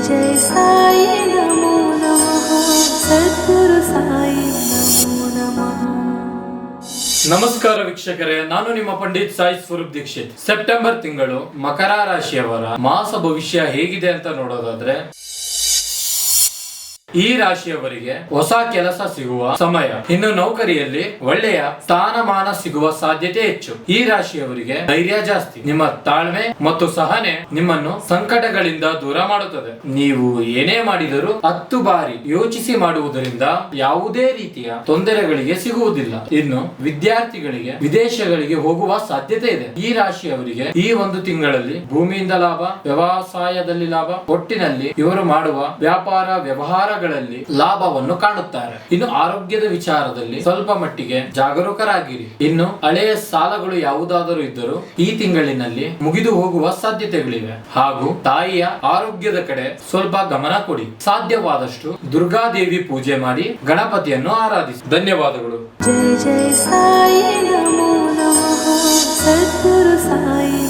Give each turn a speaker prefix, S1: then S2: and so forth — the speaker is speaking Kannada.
S1: जय साई नमो नमः सद्गुरु साई नमो नमः।
S2: ನಮಸ್ಕಾರ ವೀಕ್ಷಕರೇ, ನಾನು ನಿಮ್ಮ ಪಂಡಿತ್ ಸಾಯಿ ಸ್ವರೂಪ್ ದೀಕ್ಷಿತ್. ಸೆಪ್ಟೆಂಬರ್ ತಿಂಗಳು ಮಕರ ರಾಶಿಯವರ ಮಾಸ ಭವಿಷ್ಯ ಹೇಗಿದೆ ಅಂತ ನೋಡೋದಾದ್ರೆ, ಈ ರಾಶಿಯವರಿಗೆ ಹೊಸ ಕೆಲಸ ಸಿಗುವ ಸಮಯ. ಇನ್ನು ನೌಕರಿಯಲ್ಲಿ ಒಳ್ಳೆಯ ಸ್ಥಾನಮಾನ ಸಿಗುವ ಸಾಧ್ಯತೆ ಹೆಚ್ಚು. ಈ ರಾಶಿಯವರಿಗೆ ಧೈರ್ಯ ಜಾಸ್ತಿ. ನಿಮ್ಮ ತಾಳ್ಮೆ ಮತ್ತು ಸಹನೆ ನಿಮ್ಮನ್ನು ಸಂಕಟಗಳಿಂದ ದೂರ ಮಾಡುತ್ತದೆ. ನೀವು ಏನೇ ಮಾಡಿದರೂ 10 ಬಾರಿ ಯೋಚಿಸಿ ಮಾಡುವುದರಿಂದ ಯಾವುದೇ ರೀತಿಯ ತೊಂದರೆಗಳಿಗೆ ಸಿಗುವುದಿಲ್ಲ. ಇನ್ನು ವಿದ್ಯಾರ್ಥಿಗಳಿಗೆ ವಿದೇಶಗಳಿಗೆ ಹೋಗುವ ಸಾಧ್ಯತೆ ಇದೆ. ಈ ರಾಶಿಯವರಿಗೆ ಈ ಒಂದು ತಿಂಗಳಲ್ಲಿ ಭೂಮಿಯಿಂದ ಲಾಭ, ವ್ಯವಸಾಯದಲ್ಲಿ ಲಾಭ, ಒಟ್ಟಿನಲ್ಲಿ ಇವರು ಮಾಡುವ ವ್ಯಾಪಾರ ವ್ಯವಹಾರ ಲಾಭವನ್ನು ಕಾಣುತ್ತಾರೆ. ಇನ್ನು ಆರೋಗ್ಯದ ವಿಚಾರದಲ್ಲಿ ಸ್ವಲ್ಪ ಮಟ್ಟಿಗೆ ಜಾಗರೂಕರಾಗಿರಿ. ಇನ್ನು ಹಳೆಯ ಸಾಲಗಳು ಯಾವುದಾದರೂ ಇದ್ದರೂ ಈ ತಿಂಗಳಿನಲ್ಲಿ ಮುಗಿದು ಹೋಗುವ ಸಾಧ್ಯತೆಗಳಿವೆ. ಹಾಗೂ ತಾಯಿಯ ಆರೋಗ್ಯದ ಕಡೆ ಸ್ವಲ್ಪ ಗಮನ ಕೊಡಿ. ಸಾಧ್ಯವಾದಷ್ಟು ದುರ್ಗಾದೇವಿ ಪೂಜೆ ಮಾಡಿ ಗಣಪತಿಯನ್ನು ಆರಾಧಿಸಿ. ಧನ್ಯವಾದಗಳು.
S1: ಜಯ ಜಯ ಸಾಯಿ ನಮೋ ನಮಃ ಸದ್ಗುರು ಸಾಯಿ.